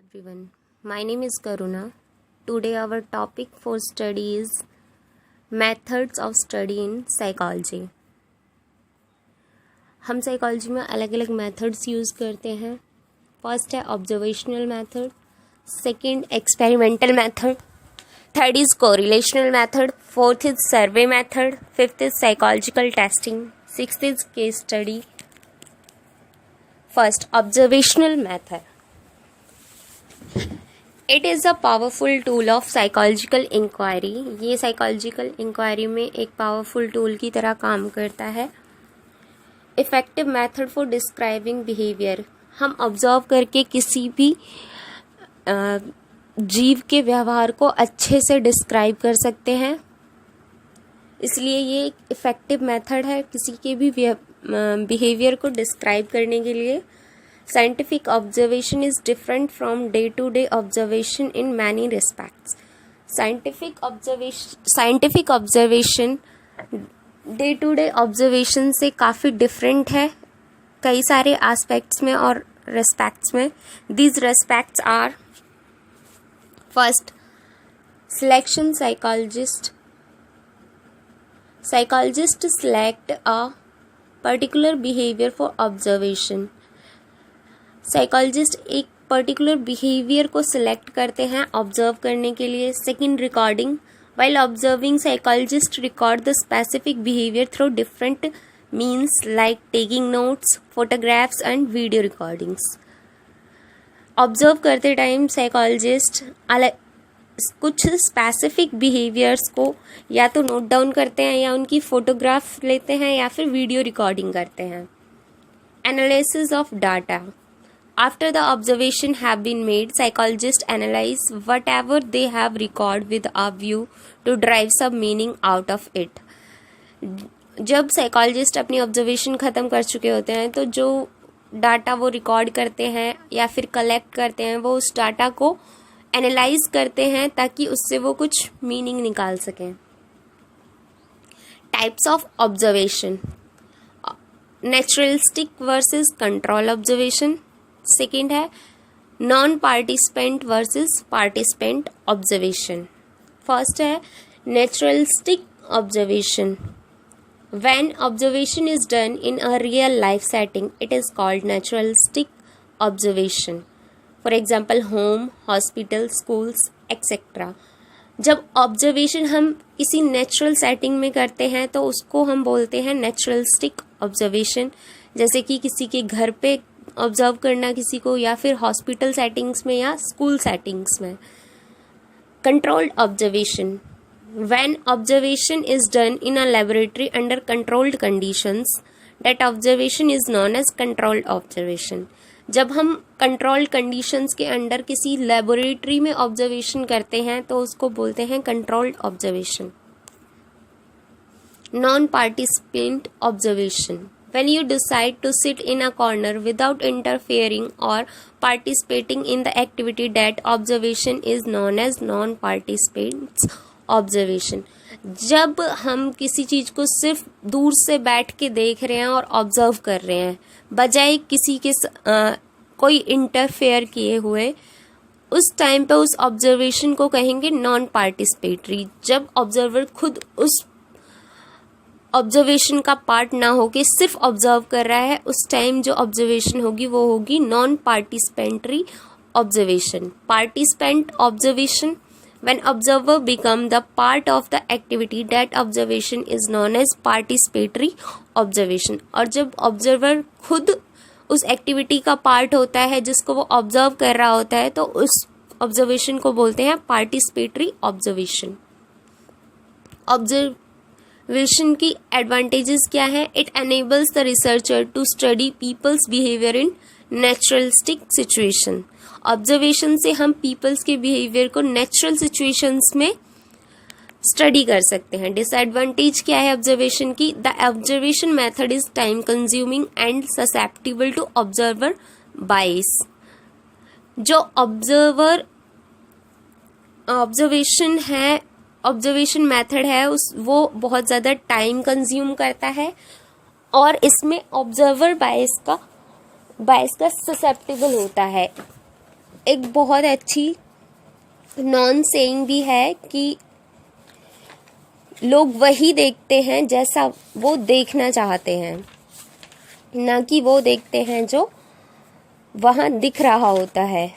everyone, my name is Karuna. Today our topic for study is methods of study in psychology. हम psychology में अलग अलग methods use करते हैं. First है observational method, second experimental method, third is correlational method, fourth is survey method, fifth is psychological testing, sixth is case study. First observational method. It is a powerful tool of psychological inquiry. ये psychological inquiry में एक powerful tool की तरह काम करता है. Effective method for describing behaviour. हम observe करके किसी भी जीव के व्यवहार को अच्छे से डिस्क्राइब कर सकते हैं, इसलिए ये एक इफ़ेक्टिव मेथड है किसी के भी बिहेवियर को डिस्क्राइब करने के लिए. Scientific observation is different from day-to-day observation in many respects. Scientific observation day-to-day observation से काफ़ी different है कई सारे aspects में और respects में. These respects are: first, selection psychologist. Psychologists select a particular behavior for observation. Psychologist एक particular behaviour को सिलेक्ट करते हैं ऑब्जर्व करने के लिए. Second, recording. While observing psychologist record the specific behaviour through different means like taking notes, photographs and video recordings. Observe करते time psychologist कुछ specific behaviours को या तो नोट डाउन करते हैं या उनकी फोटोग्राफ लेते हैं या फिर वीडियो रिकॉर्डिंग करते हैं. Analysis of data. After the observation have been made, psychologists analyze whatever they have recorded with a view to drive some meaning out of it. जब साइकोलॉजिस्ट अपनी ऑब्जर्वेशन ख़त्म कर चुके होते हैं तो जो डाटा वो रिकॉर्ड करते हैं या फिर कलेक्ट करते हैं वो उस डाटा को एनालाइज करते हैं ताकि उससे वो कुछ मीनिंग निकाल सकें. Types of observation. Naturalistic versus control observation. Second है non participant versus participant observation. First है naturalistic observation. When observation is done in a real life setting it is called naturalistic observation. For example home, hospital, schools etcetera. जब observation हम किसी natural setting में करते हैं तो उसको हम बोलते हैं नेचुरलिस्टिक ऑब्जर्वेशन. जैसे कि किसी के घर पे ऑब्जर्व करना किसी को, या फिर हॉस्पिटल सेटिंग्स में या स्कूल सेटिंग्स में. Controlled observation. When observation is done in a laboratory under controlled conditions that observation is known as controlled observation. जब हम कंट्रोल्ड कंडीशंस के अंडर किसी लेबोरेटरी में ऑब्जर्वेशन करते हैं तो उसको बोलते हैं controlled observation. Non participant observation. When you decide to sit in a corner without interfering or participating in the activity, that observation is known as non-participants observation. जब हम किसी चीज़ को सिर्फ दूर से बैठ के देख रहे हैं और ऑब्जर्व कर रहे हैं बजाय किसी के कोई इंटरफेयर किए हुए, उस टाइम पे उस ऑब्जर्वेशन को कहेंगे नॉन पार्टिसिपेटरी. जब ऑब्जर्वर खुद उस ऑब्जर्वेशन का पार्ट ना हो के सिर्फ ऑब्जर्व कर रहा है, उस टाइम जो ऑब्जर्वेशन होगी वो होगी non participatory observation. Participant observation. When observer become the part of the activity that observation is known as participatory observation. और जब ऑब्जर्वर खुद उस एक्टिविटी का पार्ट होता है जिसको वो ऑब्जर्व कर रहा होता है तो उस ऑब्जर्वेशन को बोलते हैं पार्टिसिपेटरी ऑब्जर्वेशन. ऑब्जर्वेशन की एडवांटेजेस क्या है? It enables the researcher to study people's behaviour in naturalistic situation. Observation से हम पीपल्स के बिहेवियर को नेचुरल सिचुएशंस में स्टडी कर सकते हैं. डिसएडवांटेज क्या है ऑब्जर्वेशन की? The observation method is time consuming and susceptible to observer bias. जो ऑब्जर्वेशन मेथड है वो बहुत ज़्यादा टाइम कंज्यूम करता है और इसमें ऑब्जर्वर बायस का ससेप्टिबल होता है. एक बहुत अच्छी नॉन सेइंग भी है कि लोग वही देखते हैं जैसा वो देखना चाहते हैं, ना कि वो देखते हैं जो वहां दिख रहा होता है।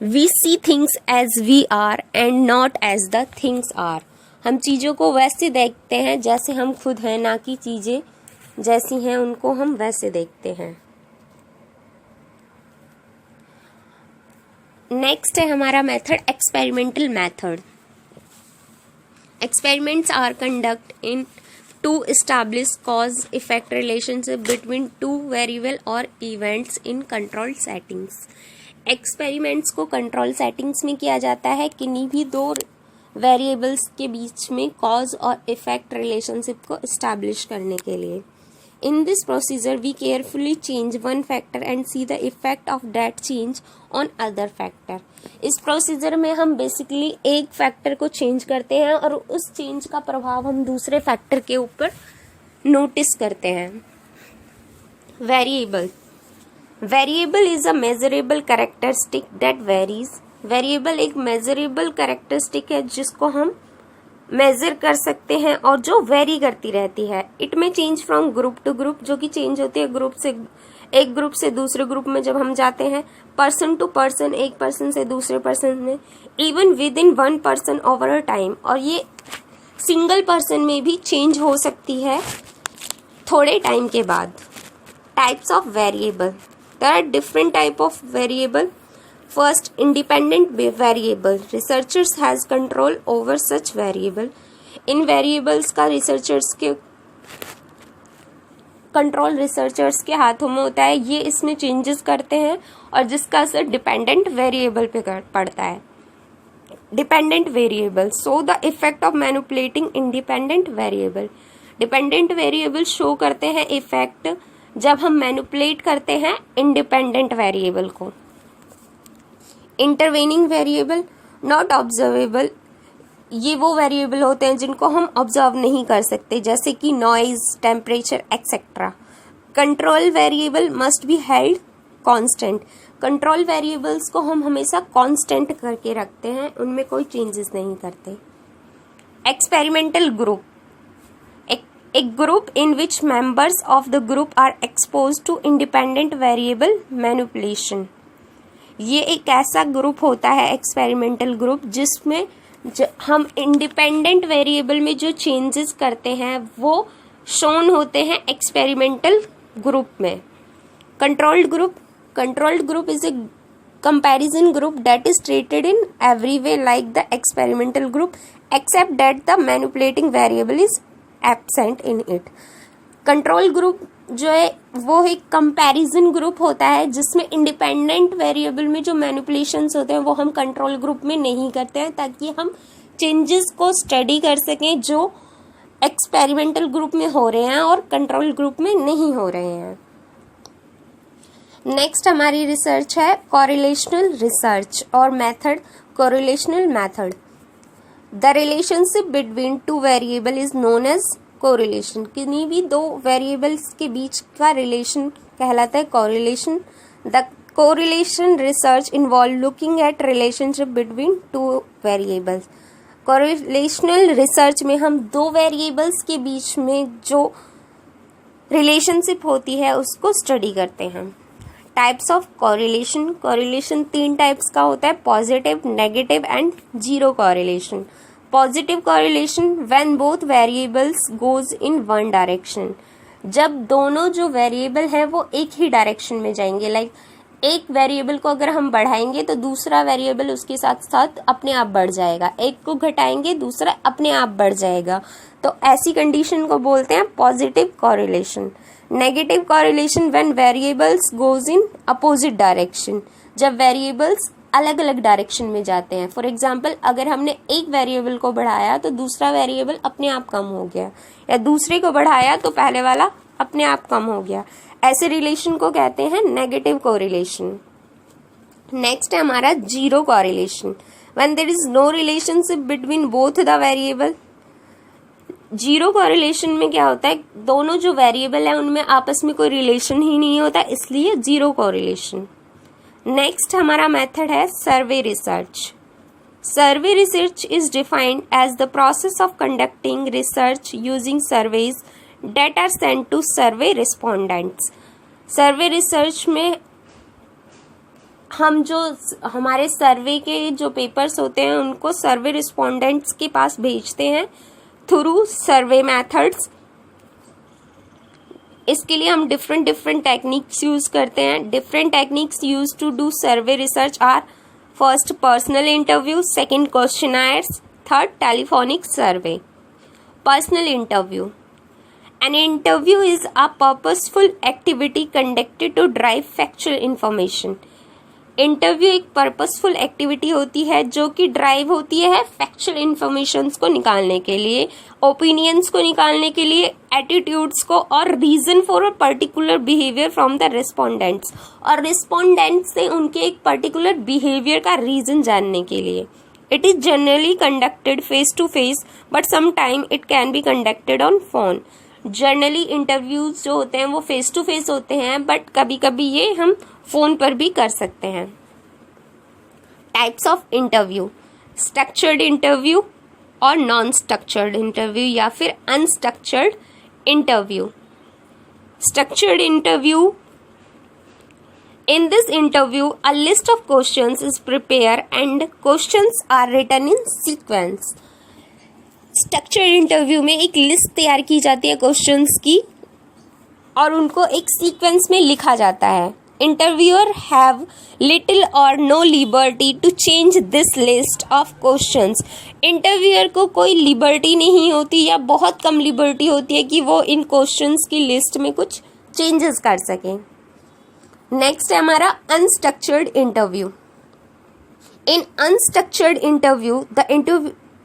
We see things as we are and not as the things are. हम चीज़ों को वैसे देखते हैं जैसे हम खुद हैं, ना कि चीज़ें जैसी हैं उनको हम वैसे देखते हैं। नेक्स्ट है हमारा method experimental method. Experiments are conducted in to establish cause-effect relationship between two variable or events in controlled settings. Experiments को कंट्रोल सेटिंग्स में किया जाता है किन्हीं भी दो वेरिएबल्स के बीच में कॉज और इफेक्ट रिलेशनशिप को इस्टेब्लिश करने के लिए। In this procedure we carefully change one factor and see the effect of that change on other factor. इस प्रोसीजर में हम बेसिकली एक फैक्टर को चेंज करते हैं और उस चेंज का प्रभाव हम दूसरे फैक्टर के ऊपर नोटिस करते हैं। Variable is a measurable characteristic that varies. Variable एक मेजरेबल कैरेक्टरिस्टिक है जिसको हम मेजर कर सकते हैं और जो वेरी करती रहती है। It may change from group to group, जो कि चेंज होती है ग्रुप से एक ग्रुप से दूसरे ग्रुप में जब हम जाते हैं, पर्सन टू पर्सन एक पर्सन से दूसरे पर्सन में, even with in one person over a time, और ये सिंगल पर्सन में भी चेंज हो सकती है थोड़े टाइम के बाद। Types of variable, there are different type of variable. First, independent variable. Researchers has control over such variable. इन variables का researchers के कंट्रोल रिसर्चर्स के हाथों में होता है। ये इसमें चेंजेस करते हैं और जिसका असर डिपेंडेंट वेरिएबल पे पड़ता है। Dependent variable show the effect of manipulating independent variable. Dependent variable show करते हैं इफेक्ट जब हम मैनिपुलेट करते हैं इंडिपेंडेंट वेरिएबल को। इंटरवेनिंग वेरिएबल नॉट ऑब्जर्वेबल, ये वो वेरिएबल होते हैं जिनको हम ऑब्जर्व नहीं कर सकते, जैसे कि noise, temperature etcetera. Control variable must be held constant. Control variables को हम हमेशा कांस्टेंट करके रखते हैं, उनमें कोई चेंजेस नहीं करते। Experimental group, a group in which members of the group are exposed to independent variable manipulation. ये एक ऐसा ग्रुप होता है एक्सपेरिमेंटल ग्रुप जिसमें हम इंडिपेंडेंट वेरिएबल में जो चेंजेस करते हैं वो शोन होते हैं एक्सपेरिमेंटल ग्रुप में। Controlled group is a comparison group that is treated in every way like the experimental group except that the manipulating variable is absent in it. Control group जो है वो एक कंपैरिजन ग्रुप होता है जिसमें independent variable में जो manipulations होते हैं वो हम कंट्रोल ग्रुप में नहीं करते हैं, ताकि हम चेंजेस को स्टडी कर सकें जो एक्सपेरिमेंटल ग्रुप में हो रहे हैं और कंट्रोल ग्रुप में नहीं हो रहे हैं। नेक्स्ट हमारी रिसर्च है कोरिलेशनल रिसर्च और method correlational method. The relationship between two variable is known as correlation. किन्हीं भी दो वेरिएबल्स के बीच का रिलेशन कहलाता है correlation. The correlation research involve looking at relationship between two variables. Correlational research में हम दो वेरिएबल्स के बीच में जो रिलेशनशिप होती है उसको स्टडी करते हैं। Types of correlation, correlation 3 types का होता है, positive, negative and zero correlation. Positive correlation when both variables goes in one direction, जब दोनों जो वेरिएबल है वो एक ही डायरेक्शन में जाएंगे। लाइक एक वेरिएबल को अगर हम बढ़ाएंगे तो दूसरा वेरिएबल उसके साथ साथ अपने आप बढ़ जाएगा, एक को घटाएंगे दूसरा अपने आप बढ़ जाएगा, तो ऐसी कंडीशन को बोलते हैं positive correlation. Negative correlation when variables goes in opposite direction, जब वेरिएबल्स अलग अलग डायरेक्शन में जाते हैं। फॉर एग्जाम्पल, अगर हमने एक वेरिएबल को बढ़ाया तो दूसरा वेरिएबल अपने आप कम हो गया, या दूसरे को बढ़ाया तो पहले वाला अपने आप कम हो गया। ऐसे रिलेशन को कहते हैं नेगेटिव कोरिलेशन। नेक्स्ट है हमारा zero correlation, when there is no relationship between both the variable. Zero correlation में क्या होता है, दोनों जो वेरिएबल है उनमें आपस में कोई रिलेशन ही नहीं होता, इसलिए जीरो कोरिलेशन। नेक्स्ट हमारा मेथड है survey research. Survey research is defined as the process of conducting research using surveys that are sent to survey respondents. Survey research में हम जो हमारे सर्वे के जो पेपर्स होते हैं उनको सर्वे रिस्पोंडेंट्स के पास भेजते हैं थ्रू सर्वे मेथड्स। इसके लिए हम डिफरेंट टेक्निक्स यूज करते हैं। Different techniques use to do survey research are first personal interview, second questionnaires, third telephonic survey. Personal interview, an interview is a purposeful activity conducted to drive factual information। Interview एक purposeful activity होती है जो कि drive होती है factual informations को निकालने के लिए, ओपिनियंस को निकालने के लिए, एटीट्यूड्स को, और reason for a particular behaviour from the respondents, और रिस्पोंडेंट्स से उनके एक पर्टिकुलर बिहेवियर का रीजन जानने के लिए। It is generally conducted face to face but sometime it can be conducted on phone. Generally interviews जो होते हैं वो फेस टू फेस होते हैं, बट कभी कभी ये हम फोन पर भी कर सकते हैं। Types of interview, structured interview और नॉन स्ट्रक्चर्ड इंटरव्यू या फिर unstructured interview. Structured interview, in this interview a list of questions is prepared and questions are written in sequence। Structured interview में एक लिस्ट तैयार की जाती है क्वेश्चंस की और उनको एक सीक्वेंस में लिखा जाता है। Interviewer have little or no liberty to change this list of questions. Interviewer को कोई लिबर्टी नहीं होती या बहुत कम लिबर्टी होती है कि वो इन क्वेश्चंस की लिस्ट में कुछ चेंजेस कर सकें। नेक्स्ट है हमारा unstructured interview. In unstructured interview the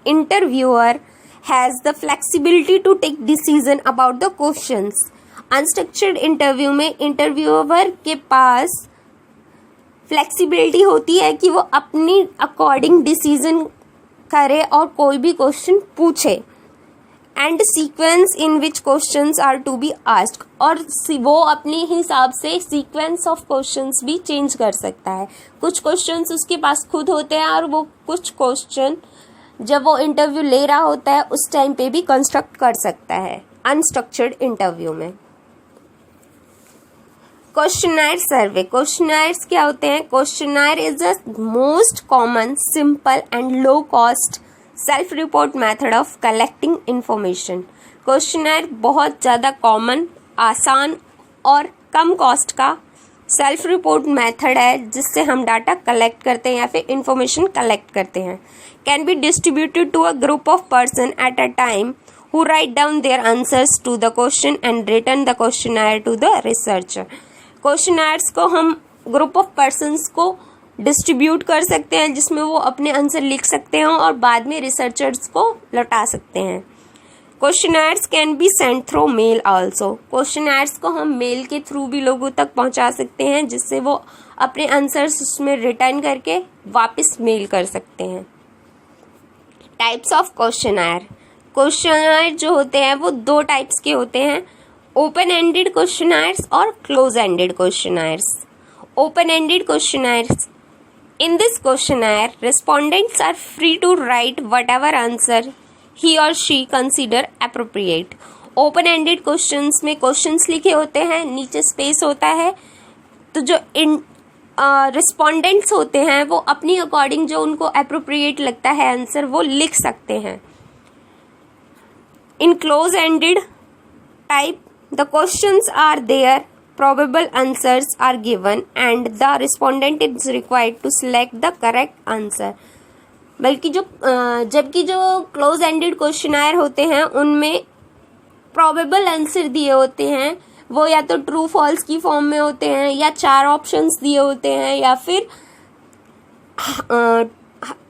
interviewer has the flexibility to take decision about the questions। Unstructured interview में इंटरव्यूअर के पास फ्लेक्सिबिलिटी होती है कि वो अपनी अकॉर्डिंग डिसीजन करे और कोई भी क्वेश्चन पूछे, and sequence in which questions are to be asked, और वो अपने हिसाब से सीक्वेंस ऑफ क्वेश्चंस भी चेंज कर सकता है। कुछ क्वेश्चंस उसके पास खुद होते हैं और वो कुछ क्वेश्चन जब वो इंटरव्यू ले रहा होता है उस टाइम पे भी कंस्ट्रक्ट कर सकता है अनस्ट्रक्चर्ड इंटरव्यू में। क्वेश्चनायर सर्वे, क्वेश्चनायर्स क्या होते हैं? Questionnaire is the most common, simple and low cost self report method of collecting information. Questionnaire बहुत ज़्यादा कॉमन, आसान और कम कॉस्ट का सेल्फ रिपोर्ट मेथड है जिससे हम डाटा कलेक्ट करते हैं या फिर इंफॉर्मेशन कलेक्ट करते हैं। Can be distributed to a group of person at a time who write down their answers to the question and return the questionnaire to the researcher. Questionnaires को हम group of persons को distribute कर सकते हैं जिसमें वो अपने answer लिख सकते हैं और बाद में रिसर्चर्स को लौटा सकते हैं। Questionnaires can be send through mail also. Questionnaires को हम मेल के थ्रू भी लोगों तक पहुंचा सकते हैं जिससे वो अपने आंसर्स उसमें रिटर्न करके वापस मेल कर सकते हैं। टाइप्स ऑफ क्वेश्चनायर, क्वेश्चनायर जो होते हैं वो दो टाइप्स के होते हैं, ओपन एंडेड क्वेश्चनायर्स और close ended questionnaires. Open ended questionnaires, in this questionnaire respondents are free to write whatever answer he or she consider appropriate। Open ended questions में क्वेश्चंस लिखे होते हैं, नीचे स्पेस होता है, तो जो रिस्पोंडेंट्स होते हैं वो अपनी अकॉर्डिंग जो उनको अप्रोप्रिएट लगता है आंसर वो लिख सकते हैं। In close ended type the questions are there, probable answers are given and the respondent is required to select the correct answer। जबकि जो क्लोज एंडेड क्वेश्चनायर होते हैं उनमें probable आंसर दिए होते हैं, वो या तो ट्रू फॉल्स की फॉर्म में होते हैं या 4 ऑप्शंस दिए होते हैं या फिर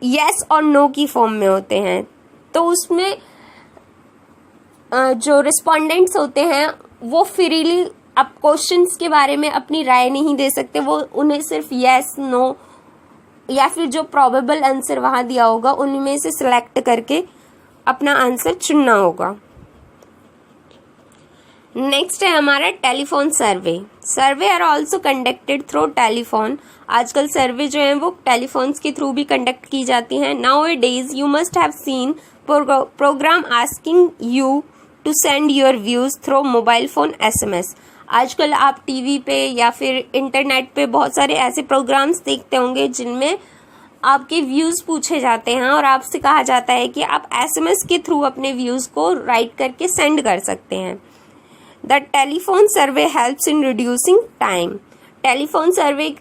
यस और नो की फॉर्म में होते हैं। तो उसमें जो रिस्पोंडेंट्स होते हैं वो फ्रीली अब क्वेश्चंस के बारे में अपनी राय नहीं दे सकते, वो उन्हें सिर्फ यस नो या फिर जो प्रोबेबल आंसर वहाँ दिया होगा उनमें से सिलेक्ट करके अपना आंसर चुनना होगा। नेक्स्ट है हमारा telephone survey. Survey are also conducted through telephone. आजकल सर्वे जो है वो टेलीफोन्स के थ्रू भी कंडक्ट की जाती हैं. Nowadays you must have seen program asking you to send your views through mobile phone SMS. आजकल आप टीवी पे या फिर इंटरनेट पे बहुत सारे ऐसे प्रोग्राम्स देखते होंगे जिनमें आपके व्यूज पूछे जाते हैं और आपसे कहा जाता है कि आप SMS के थ्रू अपने व्यूज को राइट करके सेंड कर सकते हैं. The telephone survey helps in reducing time. Telephone survey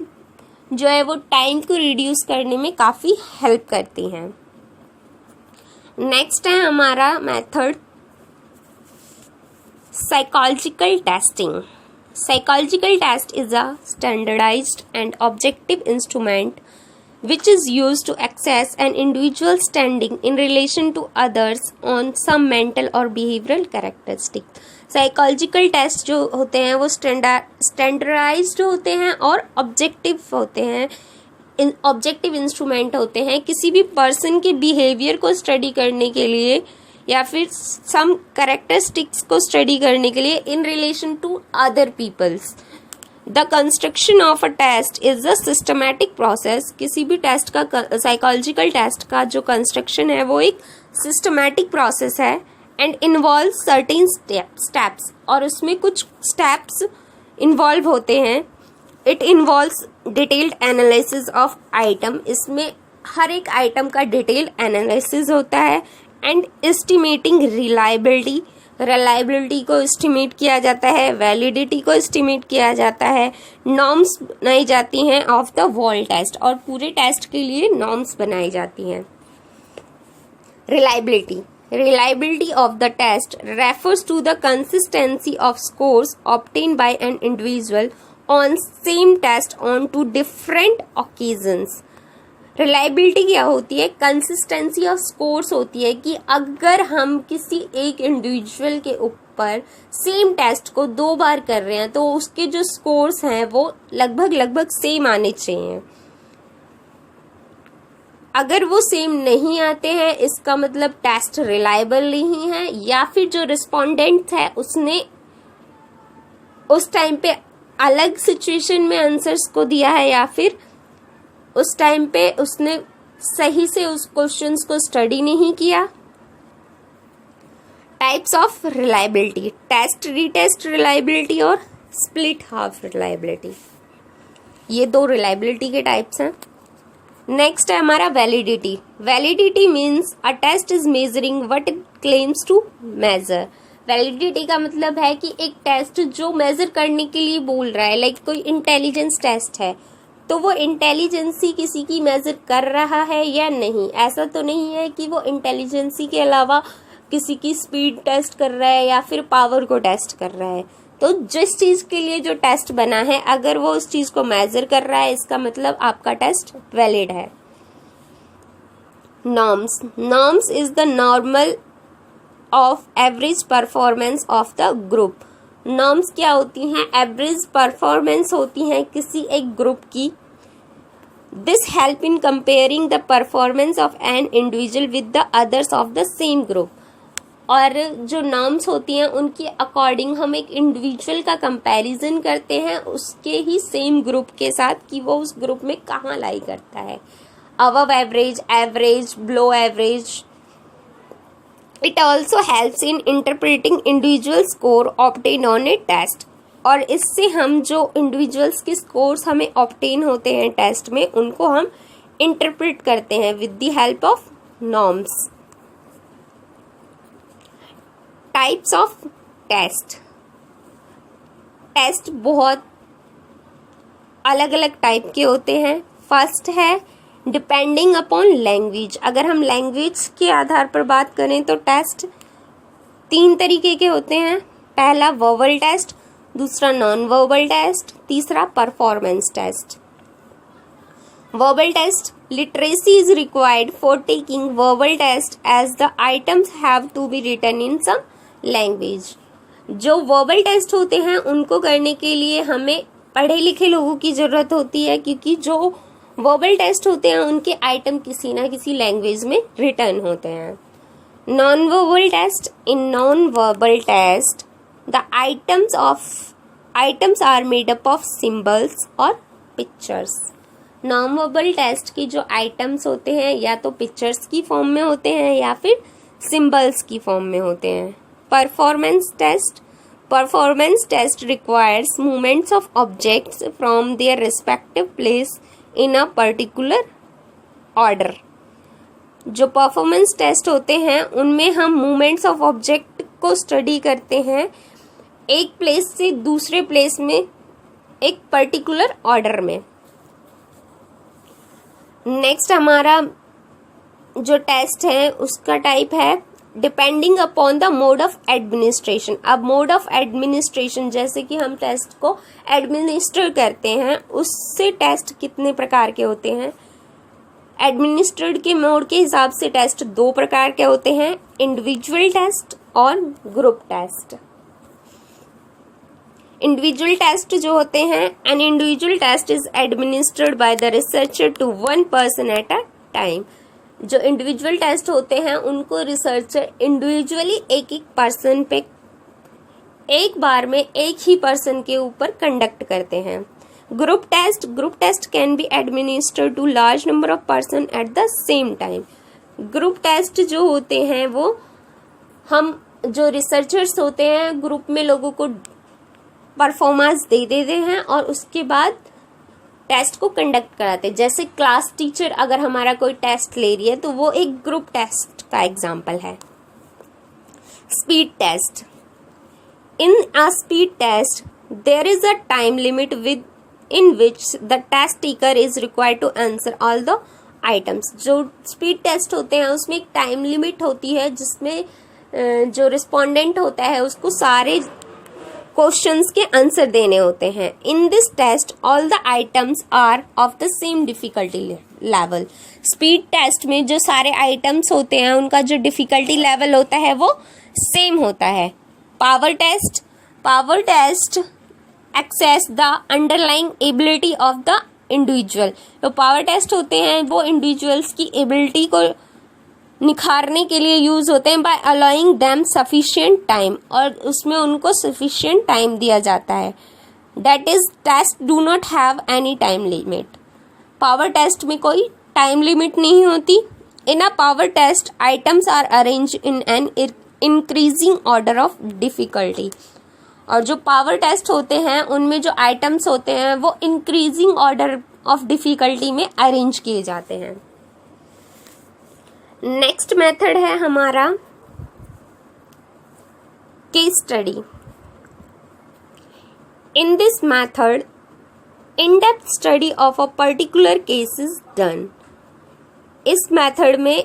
जो है वो टाइम को रिड्यूस करने में काफ़ी हेल्प करती हैं. नेक्स्ट है हमारा method psychological testing. Psychological test is a standardized and objective instrument which is used to assess an individual's standing in relation to others on some mental or behavioral characteristic. Psychological test जो होते हैं वो standardized होते हैं और objective होते हैं. Objective instrument होते हैं किसी भी पर्सन के बिहेवियर को स्टडी करने के लिए या फिर सम कैरेक्टरिस्टिक्स को स्टडी करने के लिए in relation to other peoples. The construction of a test is a systematic process. किसी भी टेस्ट का साइकोलॉजिकल टेस्ट का जो कंस्ट्रक्शन है वो एक सिस्टमैटिक प्रोसेस है एंड इन्वॉल्व सर्टेन स्टेप्स. और उसमें कुछ स्टेप्स इन्वॉल्व होते हैं. It involves detailed analysis of item. इसमें हर एक आइटम का डिटेल्ड एनालिसिस होता है एंड एस्टिमेटिंग रिलायबिलिटी. रिलायबिलिटी को एस्टिमेट किया जाता है. वैलिडिटी को एस्टिमेट किया जाता है. नॉर्म्स बनाई जाती हैं ऑफ द वॉल टेस्ट और पूरे टेस्ट के लिए नॉर्म्स बनाई जाती हैं. Reliability of the test refers to the consistency of scores obtained by an individual on same test on two different occasions. Reliability क्या होती है? कंसिस्टेंसी ऑफ स्कोर्स होती है कि अगर हम किसी एक इंडिविजुअल के ऊपर सेम टेस्ट को 2 बार कर रहे हैं तो उसके जो स्कोर्स हैं वो लगभग सेम आने चाहिए. अगर वो सेम नहीं आते हैं इसका मतलब टेस्ट रिलायबल नहीं है या फिर जो रिस्पोंडेंट है उसने उस टाइम पे अलग सिचुएशन में आंसर्स को दिया है या फिर उस टाइम पे उसने सही से उस क्वेश्चंस को स्टडी नहीं किया. Types of reliability: test, retest reliability और स्प्लिट हाफ रिलायबिलिटी. ये 2 रिलायबिलिटी के टाइप्स हैं. नेक्स्ट है हमारा validity. Validity means a test is measuring what it claims to measure. Validity का मतलब है कि एक टेस्ट जो मेजर करने के लिए बोल रहा है, लाइक कोई इंटेलिजेंस टेस्ट है तो वो इंटेलिजेंसी किसी की मेजर कर रहा है या नहीं. ऐसा तो नहीं है कि वो इंटेलिजेंसी के अलावा किसी की स्पीड टेस्ट कर रहा है या फिर पावर को टेस्ट कर रहा है. तो जिस चीज के लिए जो टेस्ट बना है अगर वो उस चीज को मेजर कर रहा है इसका मतलब आपका टेस्ट वैलिड है. Norms is the normal of average performance of the group. Norms क्या होती हैं? एवरेज परफॉर्मेंस होती हैं किसी एक ग्रुप की. This help in comparing the performance of an individual with the others of the same group. और जो नॉर्म्स होती हैं उनके अकॉर्डिंग हम एक इंडिविजुअल का कंपैरिजन करते हैं उसके ही सेम ग्रुप के साथ कि वो उस ग्रुप में कहाँ लाई करता है. Above average, average, below average. It also helps in interpreting individual score obtained on a test. और इससे हम जो इंडिविजुअल्स के स्कोर्स हमें ऑब्टेन होते हैं टेस्ट में उनको हम इंटरप्रेट करते हैं with the help of norms. Types of test. Test बहुत अलग अलग टाइप के होते हैं. फर्स्ट है डिपेंडिंग अपॉन लैंग्वेज. अगर हम लैंग्वेज के आधार पर बात करें तो टेस्ट 3 तरीके के होते हैं. पहला वर्बल टेस्ट, दूसरा नॉन वर्बल टेस्ट, तीसरा performance test. Verbal test: literacy is required for taking verbal test as the items have to be written in some language. जो वर्बल टेस्ट होते हैं उनको करने के लिए हमें पढ़े लिखे लोगों की जरूरत होती है क्योंकि जो वर्बल टेस्ट होते हैं उनके आइटम किसी ना किसी लैंग्वेज में रिटर्न होते हैं. Non verbal test: in non verbal test the items are made up of symbols और पिक्चर्स। नॉन वर्बल टेस्ट की जो आइटम्स होते हैं या तो पिक्चर्स की फॉर्म में होते हैं या फिर सिंबल्स की फॉर्म में होते हैं। Performance test requires movements of objects from their respective place in a particular order. जो परफॉर्मेंस टेस्ट होते हैं उनमें हम मूवमेंट्स ऑफ ऑब्जेक्ट को स्टडी करते हैं एक प्लेस से दूसरे प्लेस में एक पर्टिकुलर ऑर्डर में। नेक्स्ट हमारा जो टेस्ट है उसका टाइप है depending upon the mode of administration. अब मोड ऑफ एडमिनिस्ट्रेशन जैसे कि हम टेस्ट को एडमिनिस्टर करते हैं उससे टेस्ट कितने प्रकार के होते हैं। एडमिनिस्ट्रेड के मोड के हिसाब से टेस्ट दो प्रकार के होते हैं, इंडिविजुअल टेस्ट और ग्रुप टेस्ट। इंडिविजुअल टेस्ट जो होते हैं, an individual test is administered by the researcher to one person at a time. जो इंडिविजुअल टेस्ट होते हैं उनको रिसर्चर इंडिविजुअली एक एक पर्सन पे एक बार में एक ही पर्सन के ऊपर कंडक्ट करते हैं। Group test can be administered to large number of person at the same time. Group test जो होते हैं वो हम जो रिसर्चर्स होते हैं ग्रुप में लोगों को परफॉर्मेंस दे देते हैं और उसके बाद टेस्ट को कंडक्ट कराते हैं। जैसे क्लास टीचर अगर हमारा कोई टेस्ट ले रही है तो वो एक ग्रुप टेस्ट का एग्जाम्पल है। Speed test, in a speed test there is a time limit within which the test taker is required to answer all the items. जो स्पीड टेस्ट होते हैं उसमें एक टाइम लिमिट होती है जिसमें जो रिस्पोंडेंट होता है उसको सारे क्वेश्चंस के आंसर देने होते हैं। In this test all the items are of the same difficulty level. Speed test में जो सारे आइटम्स होते हैं उनका जो डिफिकल्टी लेवल होता है वो सेम होता है। Power test assess the underlying ability of the individual. जो पावर टेस्ट होते हैं वो इंडिविजुअल्स की एबिलिटी को निखारने के लिए यूज होते हैं by allowing them sufficient time, और उसमें उनको सफिशिएंट टाइम दिया जाता है। That is test do not have any time limit. Power test में कोई टाइम लिमिट नहीं होती। In a power test items are arrange in an increasing order of difficulty. और जो पावर टेस्ट होते हैं उनमें जो आइटम्स होते हैं वो इंक्रीजिंग ऑर्डर ऑफ डिफिकल्टी में अरेंज किए जाते हैं। नेक्स्ट मेथड है हमारा case study. In this method in depth study of a particular case is done. इस मेथड में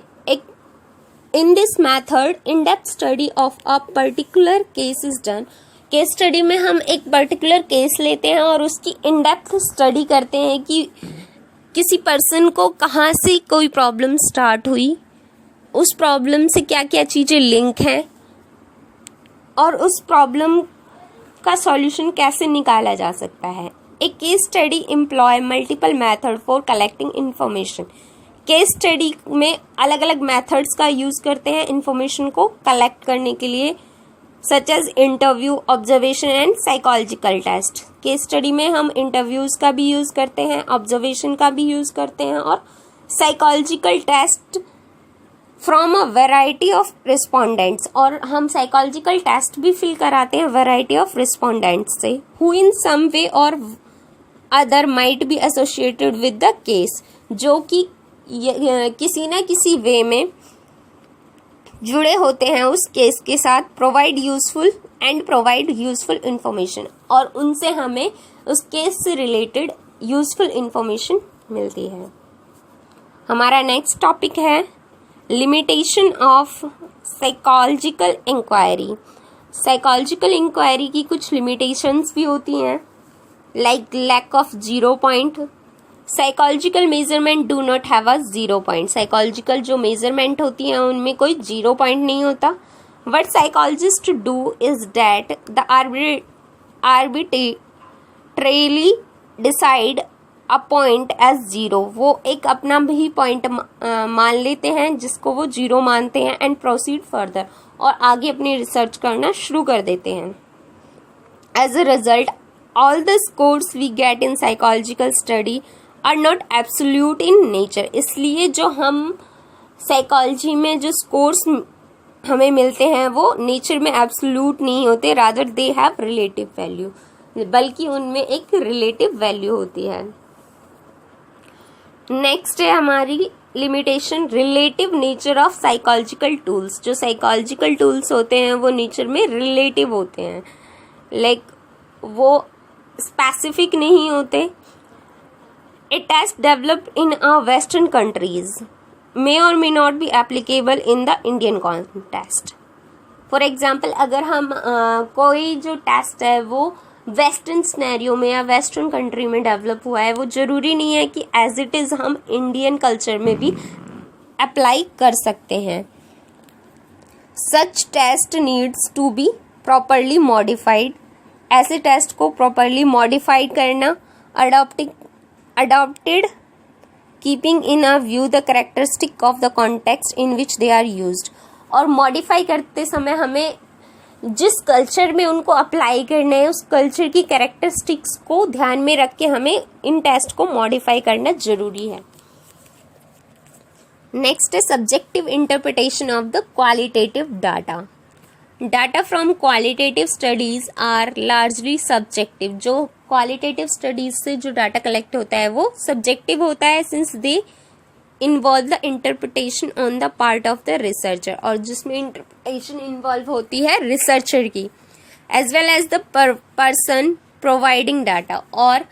in depth study of a particular case is done. Case study में हम एक पर्टिकुलर केस लेते हैं और उसकी इन डेप्थ स्टडी करते हैं कि किसी पर्सन को कहाँ से कोई प्रॉब्लम स्टार्ट हुई, उस प्रॉब्लम से क्या क्या चीज़ें लिंक हैं और उस प्रॉब्लम का सॉल्यूशन कैसे निकाला जा सकता है। A case study employ multiple method for collecting information. Case study में अलग अलग मेथड्स का यूज़ करते हैं इंफॉर्मेशन को कलेक्ट करने के लिए, such as interview, observation and psychological test. Case study में हम इंटरव्यूज़ का भी यूज़ करते हैं, ऑब्जर्वेशन का भी यूज़ करते हैं और psychological test from a variety of respondents. और हम साइकोलॉजिकल टेस्ट भी फिल कराते हैं वेराइटी ऑफ रिस्पोंडेंट्स से, who in some way or other might be associated with the case, जो कि किसी न किसी वे में जुड़े होते हैं उस केस के साथ। प्रोवाइड यूजफुल इंफॉर्मेशन, और उनसे हमें उस केस से रिलेटेड यूजफुल इंफॉर्मेशन मिलती है। हमारा नेक्स्ट टॉपिक है limitation of psychological inquiry. Psychological inquiry की कुछ लिमिटेशंस भी होती हैं, like lack of 0 point. Psychological measurement do not have a 0 point. Psychological जो मेजरमेंट होती हैं उनमें कोई 0 पॉइंट नहीं होता। What psychologist do is that they arbitrarily decide a point as 0। वो एक अपना भी पॉइंट मान लेते हैं जिसको वो 0 मानते हैं, एंड प्रोसीड फर्दर, और आगे अपनी रिसर्च करना शुरू कर देते हैं। As a result, all the scores we get in psychological study are not absolute in nature. इसलिए जो हम साइकोलॉजी में जो स्कोर्स हमें मिलते हैं वो नेचर में एब्सोल्यूट नहीं होते, rather they have relative value, बल्कि उनमें एक रिलेटिव वैल्यू होती है। नेक्स्ट है हमारी limitation, relative nature of psychological tools. जो साइकोलॉजिकल टूल्स होते हैं वो नेचर में रिलेटिव होते हैं, लाइक वो स्पेसिफिक नहीं होते। A test developed in a western countries मे और may not be applicable in the Indian context. For example, अगर हम कोई जो टेस्ट है वो वेस्टर्न सिनेरियो में या वेस्टर्न कंट्री में डेवलप हुआ है, वो जरूरी नहीं है कि एज इट इज़ हम इंडियन कल्चर में भी अप्लाई कर सकते हैं। Such test needs to be properly modified. ऐसे टेस्ट को प्रॉपरली मॉडिफाइड करना, adopted keeping in a view the characteristic of the context in which they are used. और मॉडिफाई करते समय हमें जिस कल्चर में उनको अप्लाई करना है उस कल्चर की कैरेक्टरिस्टिक्स को ध्यान में रख के हमें इन टेस्ट को मॉडिफाई करना जरूरी है। नेक्स्ट है subjective interpretation of the qualitative data. Data from qualitative studies are largely subjective. जो क्वालिटेटिव स्टडीज से जो डाटा कलेक्ट होता है वो सब्जेक्टिव होता है, since they involve the interpretation on the part of the researcher, और जिसमें इंटरप्रिटेशन इन्वॉल्व होती है रिसर्चर की, as well as the person providing data, और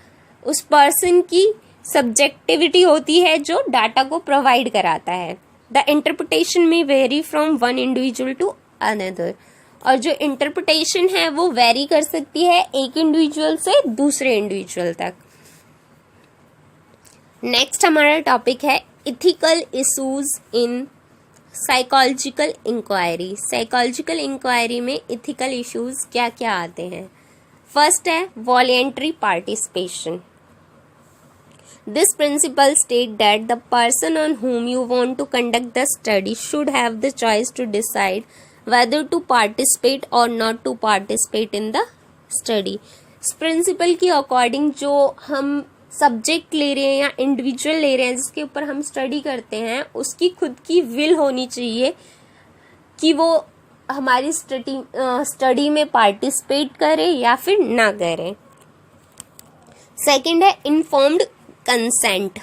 उस पर्सन की सब्जेक्टिविटी होती है जो डाटा को प्रोवाइड कराता है। The interpretation may vary from one individual to another, और जो इंटरप्रिटेशन है वो वेरी कर सकती है एक इंडिविजुअल से दूसरे इंडिविजुअल तक। नेक्स्ट हमारा टॉपिक है ethical issues in psychological inquiry. Psychological inquiry में इथिकल इश्यूज क्या क्या आते हैं? फर्स्ट है voluntary participation. This principle state that the person on whom you want to conduct the study should have the choice to decide whether to participate or not to participate in the study। इस principal के according जो हम subject ले रहे हैं या individual ले रहे हैं जिसके ऊपर हम स्टडी करते हैं, उसकी खुद की विल होनी चाहिए कि वो हमारी स्टडी में पार्टिसिपेट करे या फिर ना करे। सेकंड है इन्फॉर्म्ड कंसेंट,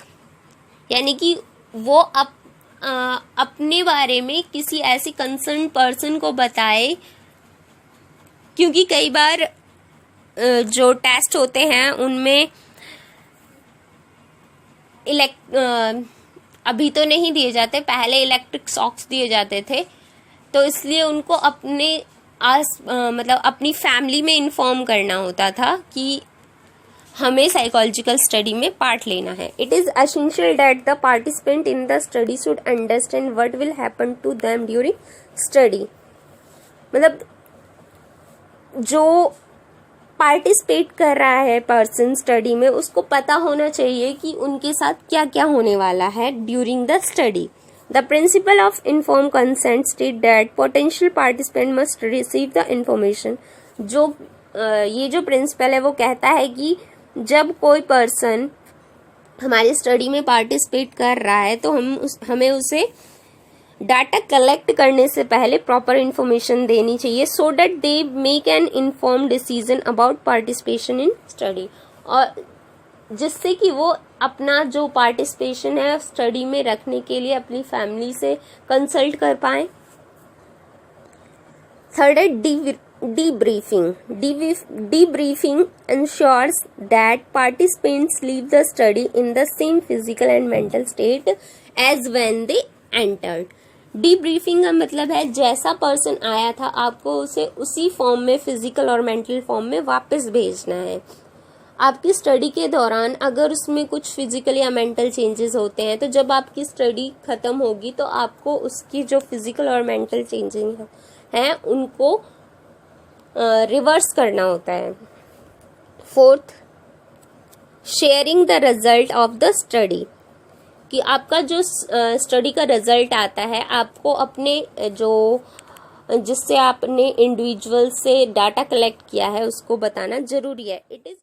यानी कि वो अपने बारे में किसी ऐसी कंसर्न पर्सन को बताए, क्योंकि कई बार जो टेस्ट होते हैं उनमें अभी तो नहीं दिए जाते, पहले इलेक्ट्रिक शॉक्स दिए जाते थे, तो इसलिए उनको अपने मतलब अपनी फैमिली में इन्फॉर्म करना होता था कि हमें साइकोलॉजिकल स्टडी में पार्ट लेना है। It is essential that the participant in the study should understand what will happen to them during study. मतलब जो पार्टिसिपेट कर रहा है पर्सन स्टडी में, उसको पता होना चाहिए कि उनके साथ क्या क्या होने वाला है during the study. The principle of inform consent state that potential participant must receive the information. जो ये जो प्रिंसिपल है वो कहता है कि जब कोई पर्सन हमारी स्टडी में पार्टिसिपेट कर रहा है तो हमें उसे डाटा कलेक्ट करने से पहले प्रॉपर इन्फॉर्मेशन देनी चाहिए, so that they make an inform decision about participation in study, और जिससे कि वो अपना जो पार्टिसिपेशन है स्टडी में रखने के लिए अपनी फैमिली से कंसल्ट कर पाए। थर्ड है debriefing. Debriefing ensures that participants leave the study in the same physical and mental state as when they entered. Debriefing का मतलब है जैसा पर्सन आया था आपको उसे उसी फॉर्म में, फिजिकल और मेंटल फॉर्म में वापस भेजना है। आपकी स्टडी के दौरान अगर उसमें कुछ फिजिकल या मेंटल चेंजेस होते हैं तो जब आपकी स्टडी खत्म होगी तो आपको उसकी जो फिजिकल और मेंटल चेंजेस हैं उनको रिवर्स करना होता है। Fourth, sharing the result of the study, कि आपका जो स्टडी का रिजल्ट आता है आपको अपने जो जिससे आपने इंडिविजुअल से डाटा कलेक्ट किया है उसको बताना जरूरी है. It is